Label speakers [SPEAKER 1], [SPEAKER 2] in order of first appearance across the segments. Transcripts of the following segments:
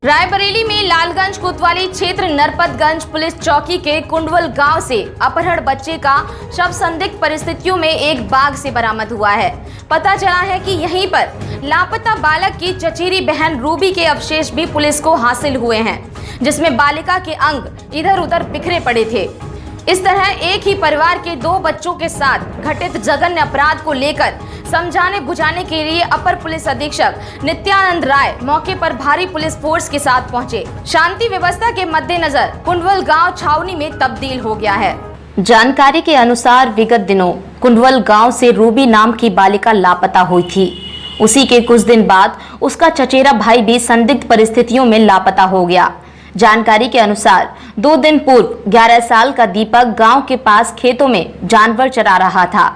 [SPEAKER 1] रायबरेली में लालगंज कोतवाली क्षेत्र नरपतगंज पुलिस चौकी के कुंडवल गांव से अपहरण बच्चे का शव संदिग्ध परिस्थितियों में एक बाग से बरामद हुआ है। पता चला है कि यहीं पर लापता बालक की चचेरी बहन रूबी के अवशेष भी पुलिस को हासिल हुए हैं, जिसमें बालिका के अंग इधर उधर बिखरे पड़े थे। इस तरह एक ही परिवार के दो बच्चों के साथ घटित जघन्य अपराध को लेकर समझाने बुझाने के लिए अपर पुलिस अधीक्षक नित्यानंद राय मौके पर भारी पुलिस फोर्स के साथ पहुंचे। शांति व्यवस्था के मद्देनजर कुंडवल गांव छावनी में तब्दील हो गया है। जानकारी के अनुसार विगत दिनों कुंडवल गांव से रूबी नाम की बालिका लापता हुई थी। उसी के कुछ दिन बाद उसका चचेरा भाई भी संदिग्ध परिस्थितियों में लापता हो गया। जानकारी के अनुसार 2 दिन पूर्व 11 साल का दीपक गांव के पास खेतों में जानवर चरा रहा था।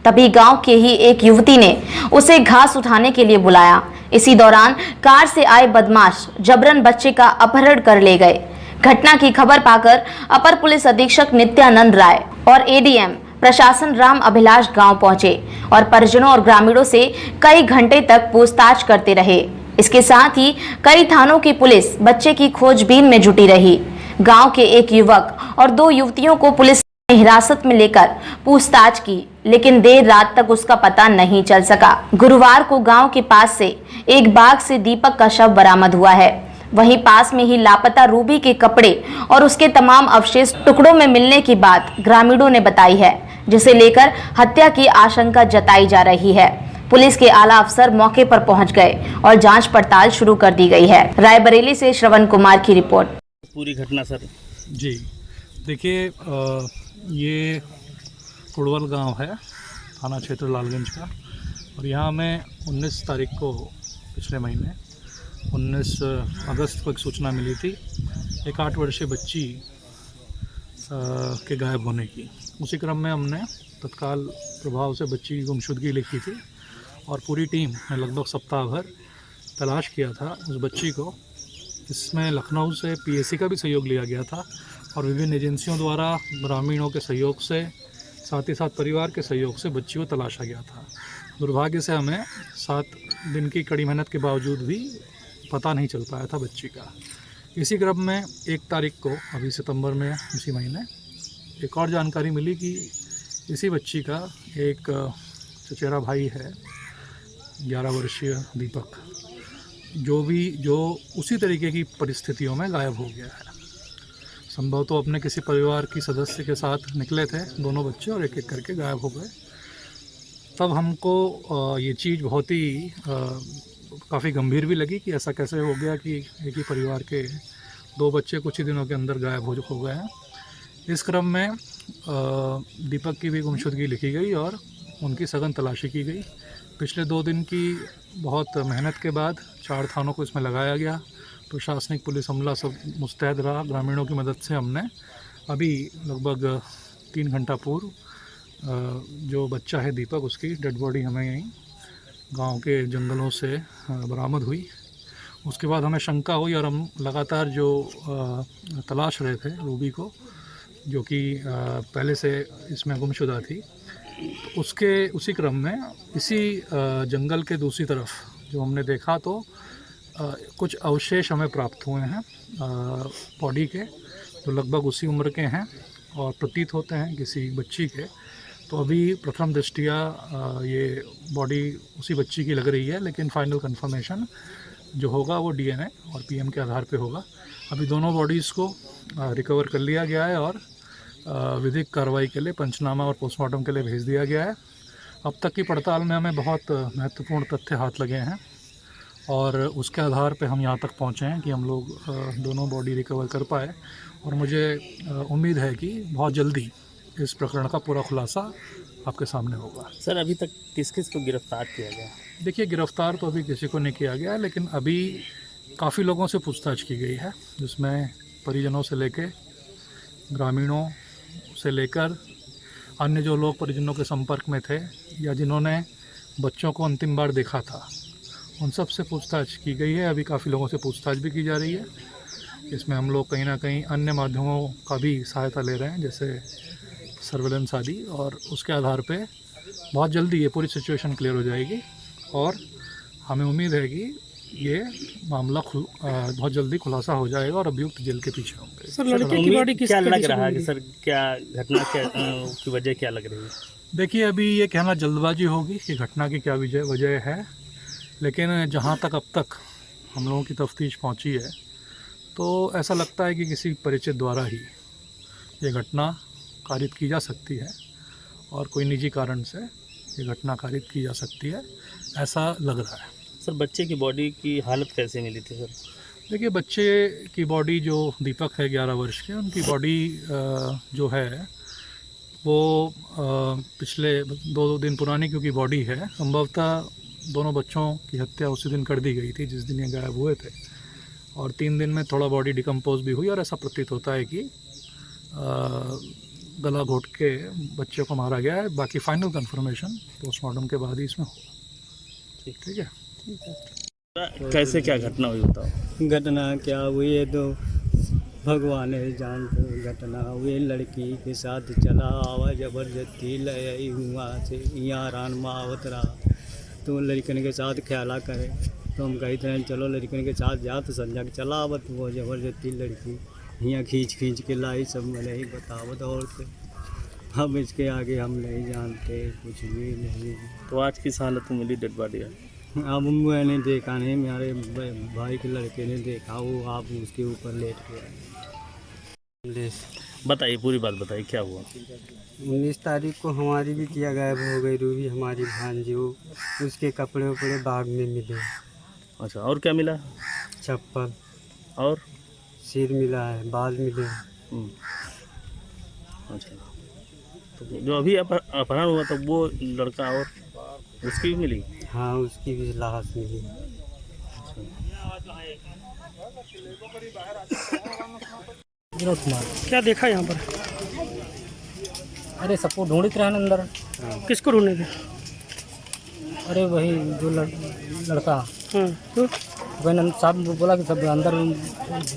[SPEAKER 1] तभी गांव के ही एक युवती ने उसे घास उठाने के लिए बुलाया। इसी दौरान कार से आए बदमाश जबरन बच्चे का अपहरण कर ले गए। घटना की खबर पाकर अपर पुलिस अधीक्षक नित्यानंद राय और एडीएम प्रशासन राम अभिलाष गांव पहुंचे और परिजनों और ग्रामीणों से कई घंटे तक पूछताछ करते रहे। इसके साथ ही कई थानों की पुलिस बच्चे की खोजबीन में जुटी रही। गांव के एक युवक और 2 युवतियों को पुलिस ने हिरासत में लेकर पूछताछ की, लेकिन देर रात तक उसका पता नहीं चल सका। गुरुवार को गांव के पास से एक बाग से दीपक का शव बरामद हुआ है। वहीं पास में ही लापता रूबी के कपड़े और उसके तमाम अवशेष टुकड़ों में मिलने की बात ग्रामीणों ने बताई है, जिसे लेकर हत्या की आशंका जताई जा रही है। पुलिस के आला अफसर मौके पर पहुंच गए और जांच पड़ताल शुरू कर दी गई है। रायबरेली से श्रवण कुमार की रिपोर्ट।
[SPEAKER 2] पूरी घटना सर
[SPEAKER 3] जी देखिए, ये कुंडवल गांव है, थाना क्षेत्र लालगंज का, और यहाँ में 19 तारीख को पिछले महीने 19 अगस्त को एक सूचना मिली थी एक 8 वर्षीय बच्ची के गायब होने की। उसी क्रम में हमने तत्काल प्रभाव से बच्ची की गुमशुदगी लिखी थी और पूरी टीम ने लगभग सप्ताह भर तलाश किया था उस बच्ची को। इसमें लखनऊ से पीएससी का भी सहयोग लिया गया था और विभिन्न एजेंसियों द्वारा ग्रामीणों के सहयोग से, साथ ही साथ परिवार के सहयोग से बच्ची को तलाशा गया था। दुर्भाग्य से हमें 7 दिन की कड़ी मेहनत के बावजूद भी पता नहीं चल पाया था बच्ची का। इसी क्रम में 1 तारीख को अभी सितंबर में इसी महीने एक और जानकारी मिली कि इसी बच्ची का एक चचेरा भाई है, 11 वर्षीय दीपक, जो उसी तरीके की परिस्थितियों में गायब हो गया है। संभवतः तो अपने किसी परिवार की सदस्य के साथ निकले थे दोनों बच्चे और एक एक करके गायब हो गए। तब हमको ये चीज़ बहुत ही काफ़ी गंभीर भी लगी कि ऐसा कैसे हो गया कि एक ही परिवार के 2 बच्चे कुछ ही दिनों के अंदर गायब हो गए हैं। इस क्रम में दीपक की भी गुमशुदगी लिखी गई और उनकी सघन तलाशी की गई। पिछले 2 दिन की बहुत मेहनत के बाद 4 थानों को इसमें लगाया गया। प्रशासनिक पुलिस अमला सब मुस्तैद रहा। ग्रामीणों की मदद से हमने अभी लगभग 3 घंटा पूर्व जो बच्चा है दीपक, उसकी डेड बॉडी हमें यहीं गांव के जंगलों से बरामद हुई। उसके बाद हमें शंका हुई और हम लगातार जो तलाश रहे थे रूबी को, जो कि पहले से इसमें गुमशुदा थी, तो उसी क्रम में इसी जंगल के दूसरी तरफ जो हमने देखा तो कुछ अवशेष हमें प्राप्त हुए हैं बॉडी के, जो लगभग उसी उम्र के हैं और प्रतीत होते हैं किसी बच्ची के। तो अभी प्रथम दृष्टिया ये बॉडी उसी बच्ची की लग रही है, लेकिन फाइनल कंफर्मेशन जो होगा वो डीएनए और पीएम के आधार पे होगा। अभी दोनों बॉडीज़ को रिकवर कर लिया गया है और विधिक कार्रवाई के लिए पंचनामा और पोस्टमार्टम के लिए भेज दिया गया है। अब तक की पड़ताल में हमें बहुत महत्वपूर्ण तथ्य हाथ लगे हैं और उसके आधार पे हम यहाँ तक पहुँचे हैं कि हम लोग दोनों बॉडी रिकवर कर पाए, और मुझे उम्मीद है कि बहुत जल्दी इस प्रकरण का पूरा खुलासा आपके सामने होगा।
[SPEAKER 2] सर, अभी तक किस किस को गिरफ्तार किया गया?
[SPEAKER 3] देखिए, गिरफ्तार तो अभी किसी को नहीं किया गया, लेकिन अभी काफ़ी लोगों से पूछताछ की गई है, जिसमें परिजनों से लेकर, ग्रामीणों से लेकर अन्य जो लोग परिजनों के संपर्क में थे या जिन्होंने बच्चों को अंतिम बार देखा था, उन सब से पूछताछ की गई है। अभी काफ़ी लोगों से पूछताछ भी की जा रही है। इसमें हम लोग कहीं ना कहीं अन्य माध्यमों का भी सहायता ले रहे हैं, जैसे सर्वेलेंस आदि, और उसके आधार पे बहुत जल्दी ये पूरी सिचुएशन क्लियर हो जाएगी और हमें उम्मीद है कि ये मामला बहुत जल्दी खुलासा हो जाएगा और अभियुक्त जेल के पीछे होंगे।
[SPEAKER 4] सर लड़के की बॉडी किस
[SPEAKER 2] क्या लग
[SPEAKER 4] कंडीशन
[SPEAKER 2] रहा है
[SPEAKER 4] में
[SPEAKER 2] कि
[SPEAKER 4] मिली?
[SPEAKER 2] सर क्या घटना की वजह क्या लग रही है?
[SPEAKER 3] देखिए अभी ये कहना जल्दबाजी होगी कि घटना की क्या वजह है, लेकिन जहाँ तक अब तक हम लोगों की तफ्तीश पहुँची है तो ऐसा लगता है कि किसी परिचित द्वारा ही ये घटना कारित की जा सकती है और कोई निजी कारण से ये घटना कारित की जा सकती है, ऐसा लग रहा है।
[SPEAKER 2] सर बच्चे की बॉडी की हालत कैसे मिली थी सर?
[SPEAKER 3] देखिए बच्चे की बॉडी जो दीपक है 11 वर्ष के, उनकी बॉडी जो है वो पिछले 2 दिन पुरानी क्योंकि बॉडी है, संभवतः दोनों बच्चों की हत्या उसी दिन कर दी गई थी जिस दिन ये गायब हुए थे और 3 दिन में थोड़ा बॉडी डिकम्पोज भी हुई और ऐसा प्रतीत होता है कि गला घोट के बच्चे को मारा गया है। बाकी फाइनल कंफर्मेशन पोस्टमार्टम के बाद ही इसमें होगा। ठीक है।
[SPEAKER 2] कैसे क्या घटना हुई बताओ?
[SPEAKER 5] घटना क्या हुई है तो भगवान है जानते। घटना हुई लड़की के साथ चला आवा जबरदस्ती ले वहाँ से यहाँ रान में आवत रहा तो लड़कन के साथ ख्याला करे तो हम कहते हैं चलो लड़कन के साथ जा तो संजय चला आवत वो जबरदस्ती लड़की यहाँ खींच के लाई सब में नहीं बतावत और से हम इसके आगे हम नहीं जानते कुछ भी नहीं।
[SPEAKER 2] तो आज किस हालत में मिली डेड बॉडी?
[SPEAKER 5] अब मैंने देखा नहीं, मेरे भाई के लड़के ने देखा, वो आप उसके ऊपर लेट गया।
[SPEAKER 2] बताइए पूरी बात बताइए क्या हुआ?
[SPEAKER 6] 19 तारीख को हमारी बिटिया गायब हो गई, रूबी हमारी भांजी। उसके कपड़े उपड़े बाग में मिले।
[SPEAKER 2] अच्छा और क्या मिला?
[SPEAKER 6] चप्पल
[SPEAKER 2] और
[SPEAKER 6] सिर मिला है, बाल मिले।
[SPEAKER 2] अच्छा तो जो अभी अपहरण हुआ था वो लड़का और उसकी भी मिली?
[SPEAKER 6] हाँ उसकी भी लाश मिली।
[SPEAKER 7] विनोद कुमार।
[SPEAKER 4] क्या देखा यहाँ पर?
[SPEAKER 7] अरे सबको ढूंढते रहे अंदर।
[SPEAKER 4] किसको ढूंढने थे?
[SPEAKER 7] अरे वही जो लड़का
[SPEAKER 4] तो
[SPEAKER 7] वही साहब बोला कि सब अंदर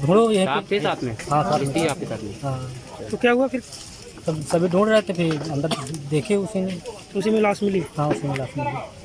[SPEAKER 7] ढूंढो ये
[SPEAKER 6] आपके साथ में?
[SPEAKER 7] हाँ साहब
[SPEAKER 6] आपके साथ में?
[SPEAKER 7] हाँ
[SPEAKER 4] तो क्या हुआ फिर?
[SPEAKER 7] सब सभी ढूंढ रहे थे, फिर अंदर देखे उसी में
[SPEAKER 4] उसी में लाश मिली?
[SPEAKER 7] हाँ उसी में लाश मिली।